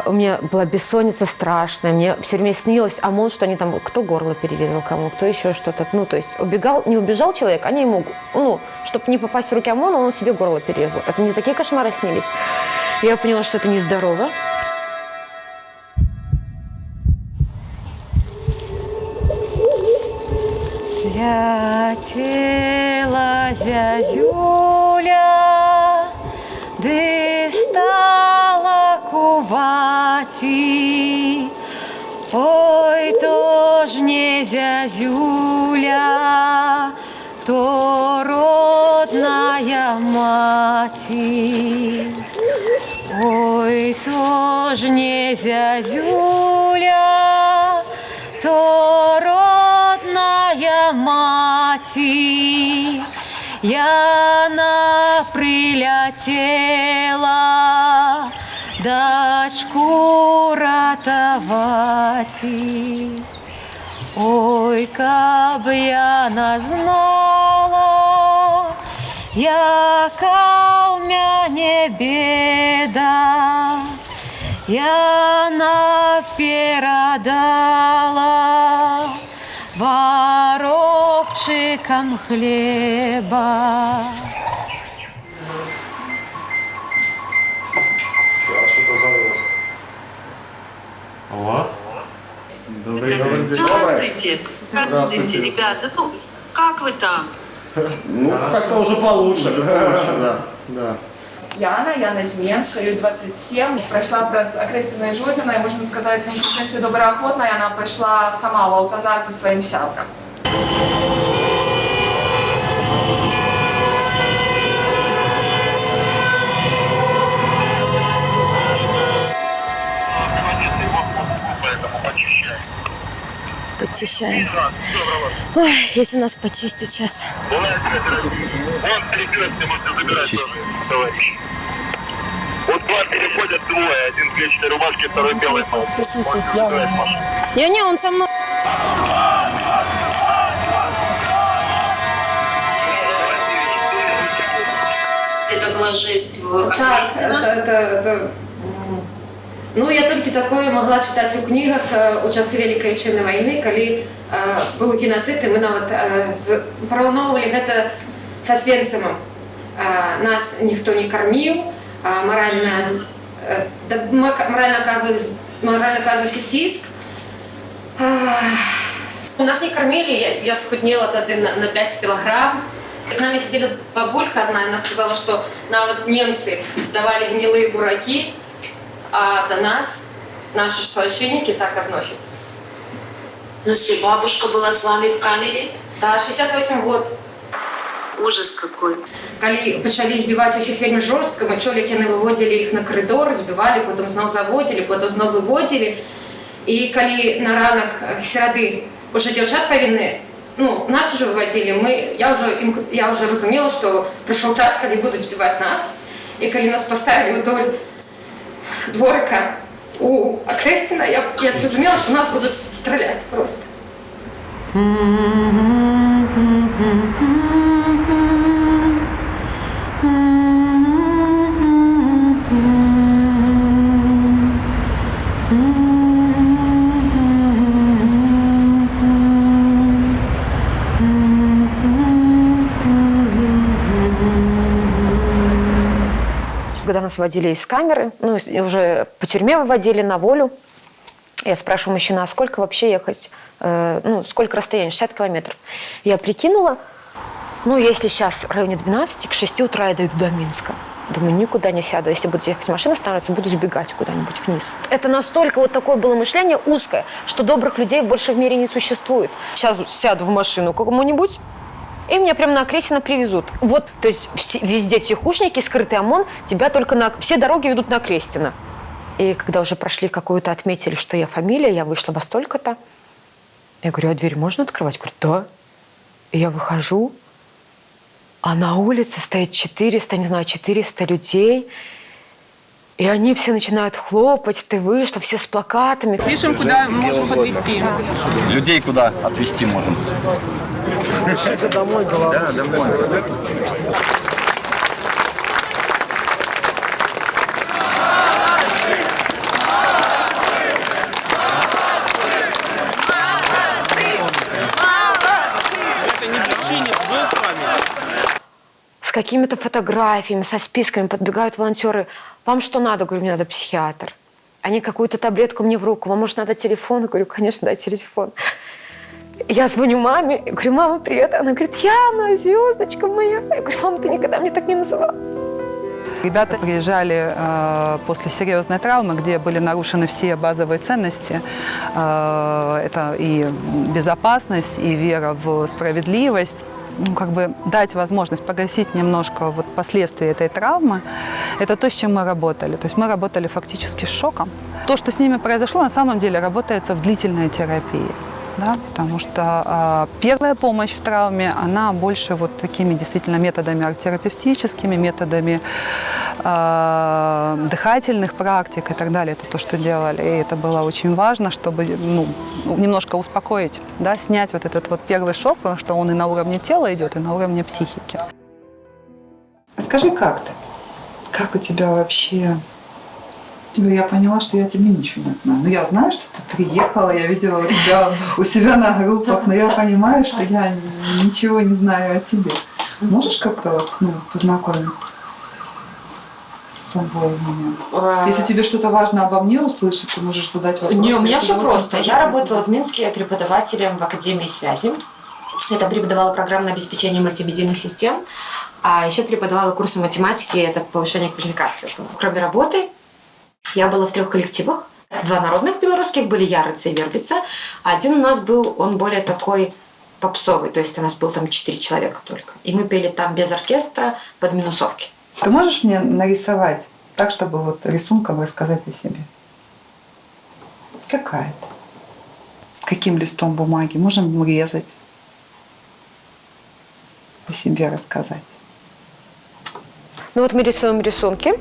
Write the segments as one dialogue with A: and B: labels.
A: У меня была бессонница страшная. Мне все время снилось ОМОН, что они там, кто горло перерезал кому, кто еще что-то. Ну, то есть не убежал человек, они ему, чтобы не попасть в руки ОМОНа, он себе горло перерезал. Это мне такие кошмары снились. Я поняла, что это нездорово. Летела зязюля, ды стала кувати. Ой, то ж не зязюля, то родная мати. Ой, то ж не зязюля, то родная мати. Яна прилетела дочку ратовати. Ой, каб яна знала, яка у мяне беда, яна передала воробчикам хлеба.
B: Алло. Добрый день.
C: Здравствуйте. Здравствуйте, ребята. Ну, как вы там?
B: Ну, как-то уже получше. Да.
D: Яна з Менска, їй 27. Пройшла праз Окрестина і Жодіна, і, можна сказати, в процесі доброохотно, вона прийшла сама в Алтазар зі своїм сябром.
A: Подчищаем. Ой, если нас почистить сейчас.
E: Чисто. Вот к вам переходят двое. Один в клетчатой рубашке, второй белый.
A: Не, он со мной.
C: Это была жесть в Окрестина?
A: Ну, я толькі такое могла чытаць у кнігах у часы Вялікай Айчыннай вайны, калі быў геноцид, і мы нават параўноўвалі гэта са Свенцымам. Нас ніхто не карміў, морально оказывался ціск. Нас не кормили, я схуднела тады на 5 килограмм. С нами сидела бабулька одна, она сказала, что нават немцы давали гнилые бураки, а до нас наши священники так относятся.
C: Ну, если бабушка была с вами в камере?
A: Да, 68 год.
C: Ужас какой.
A: Калі пачалі збіваць усіх вельмі жорстка, мы чулі, як яны выводзілі іх на коридор, збівалі, потом зноў заводзілі, потом зноў выводзілі. І калі на ранак серады уже дзяўчат павінны, нас уже выводзілі, я уже разумела, што прыйшоў час, калі будуць збіваць нас. І калі нас паставілі ўдоль дворыка у Окрестина, я зразумела, што нас будуць страляць просто. Когда нас выводили из камеры, уже по тюрьме выводили на волю, я спрашиваю мужчина, а сколько вообще ехать, сколько расстояние, 60 километров. Я прикинула, если сейчас в районе 12, к 6 утра я дойду до Минска. Думаю, никуда не сяду. Если будет ехать машина становится, буду сбегать куда-нибудь вниз. Это настолько вот такое было мышление узкое, что добрых людей больше в мире не существует. Сейчас сяду в машину к кому-нибудь, и меня прямо на Окрестина привезут. Вот, то есть везде тихушники, скрытый ОМОН, тебя только все дороги ведут на Окрестина. И когда уже прошли какую-то, отметили, что я фамилия, я вышла во столько-то. Я говорю, а дверь можно открывать? Говорю, да. И я выхожу, а на улице стоит 400 людей. И они все начинают хлопать, ты вышла, все с плакатами.
D: Пишем, куда можем подвезти.
E: Людей куда отвезти можем?
B: Домой, голова.
E: Да, домой.
A: какими-то фотографиями, со списками подбегают волонтеры. Вам что надо? Говорю, мне надо психиатр. Они какую-то таблетку мне в руку. Вам, может, надо телефон? Я говорю, конечно, дай телефон. Я звоню маме, я говорю, мама, привет. Она говорит, Яна, звездочка моя. Я говорю, мама, ты никогда меня так не называла.
F: Ребята приезжали после серьезной травмы, где были нарушены все базовые ценности. Это и безопасность, и вера в справедливость. Как бы дать возможность погасить немножко вот последствия этой травмы, это то, с чем мы работали. То есть мы работали фактически с шоком. То, что с ними произошло, на самом деле работается в длительной терапии. Да, потому что первая помощь в травме, она больше вот такими действительно методами арт-терапевтическими, методами дыхательных практик и так далее. Это то, что делали. И это было очень важно, чтобы немножко успокоить, да, снять вот этот вот первый шок, потому что он и на уровне тела идет, и на уровне психики.
G: Скажи, как ты? Как у тебя вообще... Я поняла, что я тебе ничего не знаю. Ну, я знаю, что ты приехала, я видела тебя у себя на группах, но я понимаю, что я ничего не знаю о тебе. Можешь как-то вот, познакомить с собой меня? Если тебе что-то важно обо мне услышать, ты можешь задать вопрос.
A: Не, у меня все просто. Я работала в Минске преподавателем в Академии связи. Я преподавала программное обеспечение мультимедийных систем, а еще преподавала курсы математики, это повышение квалификации. Кроме работы, я была в 3 коллективах. 2 народных белорусских были Ярыца и Вербица. А один у нас был, он более такой попсовый. То есть у нас было там 4 человека только. И мы пели там без оркестра под минусовки.
G: Ты можешь мне нарисовать так, чтобы вот рисунком рассказать о себе? Какая ты? Каким листом бумаги? Можем резать. О себе рассказать.
A: Ну вот мы рисуем рисунки.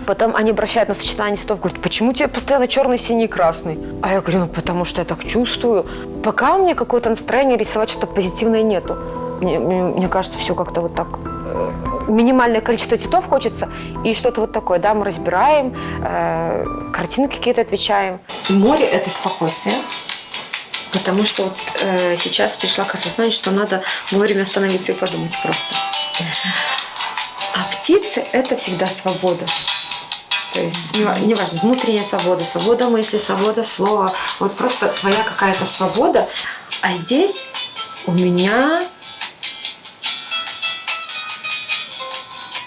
A: Потом они обращают на сочетание цветов, говорят, почему тебе постоянно черный, синий, красный? А я говорю, потому что я так чувствую. Пока у меня какое-то настроение рисовать что-то позитивное нету. Мне кажется, все как-то вот так. Минимальное количество цветов хочется, и что-то вот такое, да, мы разбираем, картинки какие-то отвечаем. Море – это спокойствие, потому что вот сейчас пришла к осознанию, что надо вовремя остановиться и подумать просто. А птицы – это всегда свобода. То есть неважно, внутренняя свобода, свобода мысли, свобода слова. Вот просто твоя какая-то свобода. А здесь у меня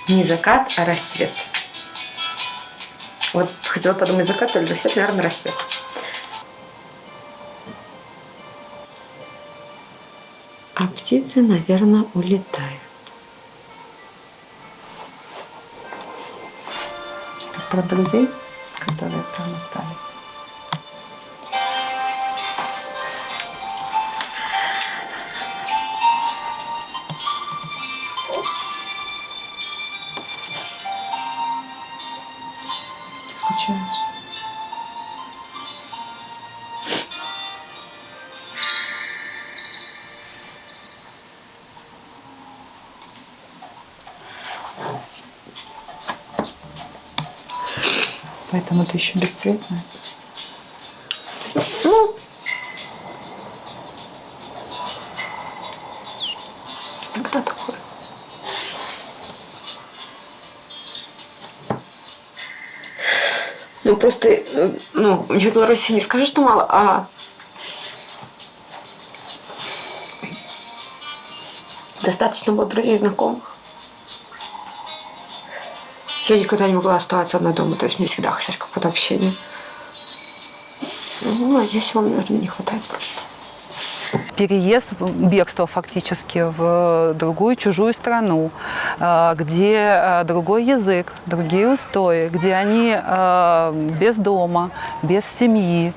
A: не закат, а рассвет. Вот хотела подумать, закат или рассвет, наверное, рассвет. А птицы, наверное, улетают.
G: Про друзей, которые там остались. Ты скучаешь? Поэтому ты еще бесцветная.
A: Ну, иногда такое. Ну, просто, в Беларуси не скажу, что мало, а достаточно было друзей и знакомых. Я никогда не могла оставаться одна дома, то есть мне всегда хотелось какого-то общения. Ну, а здесь его, наверное, не хватает просто.
F: Переезд, бегство фактически в другую чужую страну, где другой язык, другие устои, где они без дома, без семьи.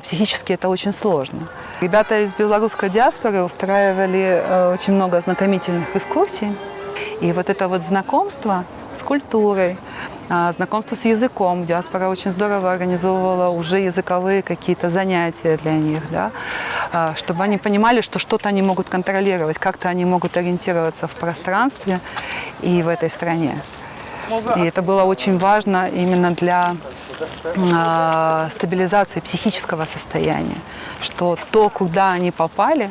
F: Психически это очень сложно. Ребята из белорусской диаспоры устраивали очень много ознакомительных экскурсий. И вот это вот знакомство с культурой, знакомство с языком. Диаспора очень здорово организовывала уже языковые какие-то занятия для них, да, чтобы они понимали, что что-то они могут контролировать, как-то они могут ориентироваться в пространстве и в этой стране. И это было очень важно именно для стабилизации психического состояния, что то, куда они попали,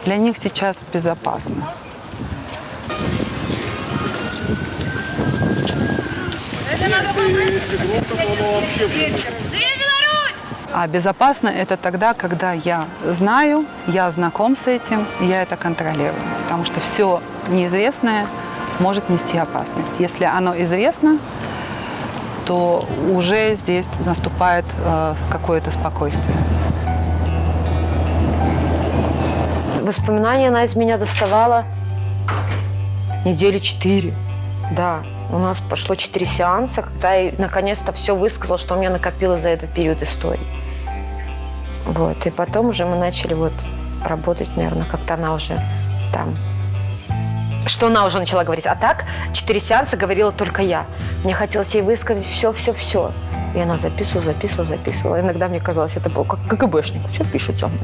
F: для них сейчас безопасно.
B: если громко, то оно вообще...
F: А безопасно это тогда, когда я знаю, я знаком с этим, и я это контролирую. Потому что все неизвестное может нести опасность. Если оно известно, то уже здесь наступает какое-то спокойствие.
A: Воспоминания она из меня доставала недели 4. Да, у нас прошло 4 сеанса, когда я наконец-то все высказала, что у меня накопилось за этот период истории. Вот, и потом уже мы начали вот работать, наверное, как-то она уже там... Что она уже начала говорить. А так 4 сеанса говорила только я. Мне хотелось ей высказать все. И она записывала. Иногда мне казалось, это был как КГБшник. Что пишет за мной?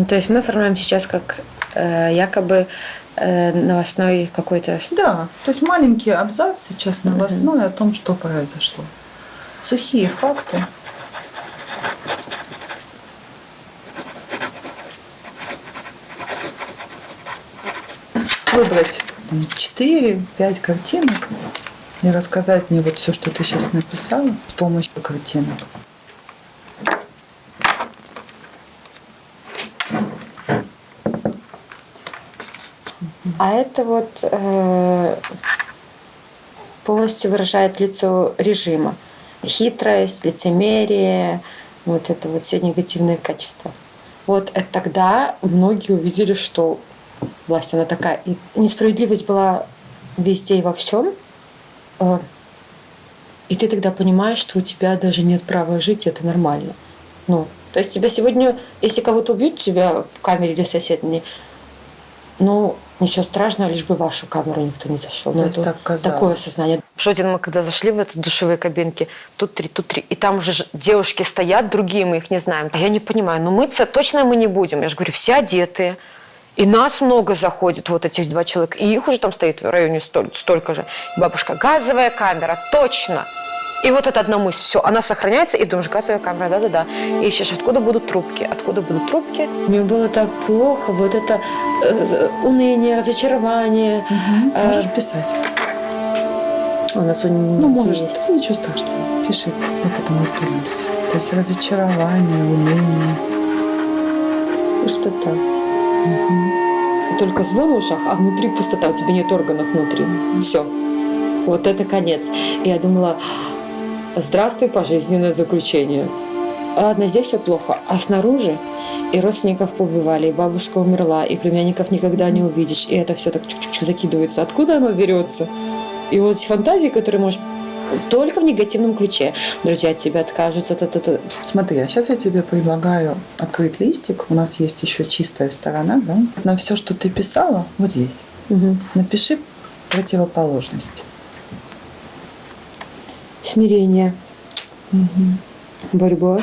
A: То есть мы оформляем сейчас как якобы новостной какой-то...
G: Да, то есть маленький абзац сейчас новостной о том, что произошло. Сухие факты. Выбрать 4-5 картинок и рассказать мне вот все, что ты сейчас написала, с помощью картинок.
A: А это вот полностью выражает лицо режима. Хитрость, лицемерие, вот это вот все негативные качества. Вот это тогда многие увидели, что власть, она такая. И несправедливость была везде и во всем. И ты тогда понимаешь, что у тебя даже нет права жить, и это нормально. Ну, то есть тебя сегодня, если кого-то убьют тебя в камере или соседней, ну, ничего страшного, лишь бы в вашу камеру никто не зашел. Ну, это
G: так
A: такое сознание. В Жодино мы когда зашли в эти душевые кабинки, тут три. И там уже девушки стоят, другие мы их не знаем. А я не понимаю, ну мыться точно мы не будем. Я же говорю, все одетые. И нас много заходит, вот этих 2 человека. И их уже там стоит в районе столько же. И бабушка, газовая камера, точно. И вот это одна мысль, все, она сохраняется, и думаешь, газовая камера, да-да-да. И ищешь, откуда будут трубки. Мне было так плохо, вот это уныние, разочарование.
G: Можешь писать?
A: У нас
G: можешь,
A: есть.
G: ничего страшного. Пиши, мы потом разберемся. То есть разочарование, уныние.
A: Пустота. Только звон в ушах, а внутри пустота, у тебя нет органов внутри. Все. Вот это конец. И я думала, здравствуй, пожизненное заключение. Ладно, здесь все плохо, а снаружи и родственников поубивали, и бабушка умерла, и племянников никогда не увидишь, и это все так чук-чук закидывается. Откуда оно берется? И вот эти фантазии, которые можешь только в негативном ключе. Друзья от тебя откажутся.
G: Смотри, а сейчас я тебе предлагаю открыть листик. У нас есть еще чистая сторона, да? На все, что ты писала, вот здесь. Напиши противоположность.
A: Смирение. Борьба.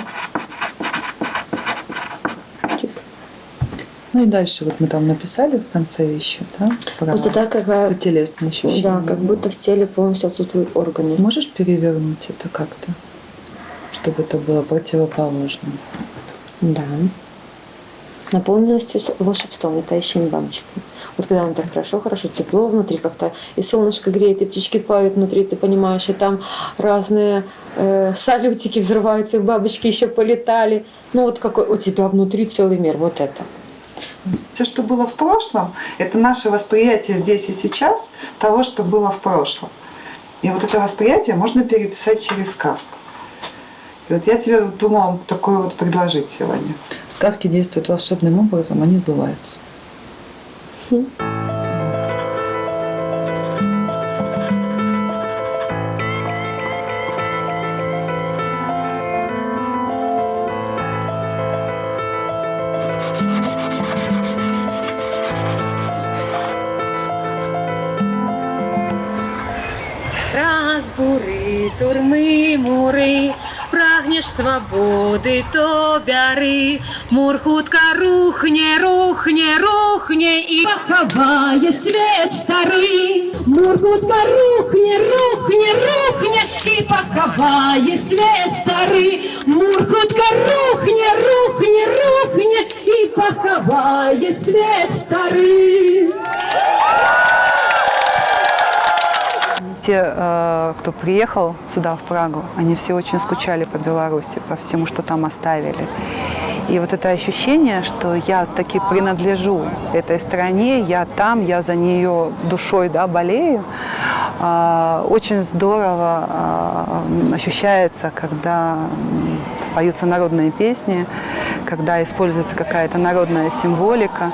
G: Ну и дальше вот мы там написали в конце еще, да?
A: Пустота какая...
G: Телесные ощущения.
A: Да, как будто в теле полностью отсутствуют органы.
G: Можешь перевернуть это как-то, чтобы это было противоположно?
A: Да. Наполненность волшебством, летающими бабочками. Вот когда вам так хорошо, тепло внутри как-то, и солнышко греет, и птички поют внутри, ты понимаешь, и там разные салютики взрываются, и бабочки еще полетали. Ну вот какой у тебя внутри целый мир, вот это.
G: Все, что было в прошлом, это наше восприятие здесь и сейчас того, что было в прошлом. И вот это восприятие можно переписать через сказку. И вот я тебе думала такое вот предложить сегодня. Сказки действуют волшебным образом, они сбываются.
H: Разбури, турми, мури, прагнеш свободи, то бяри. Мур хутка рухне, і поховає світ старий. Мур хутка рухне, і поховає світ старий. Мур хутко рухне, рухне, рухне, і поховає світ старий.
F: Все, кто приехал сюда, в Прагу, они все очень скучали по Беларуси, по всему, что там оставили. И вот это ощущение, что я таки принадлежу этой стране, я там, я за нее душой, да, болею, очень здорово ощущается, когда поются народные песни, когда используется какая-то народная символика.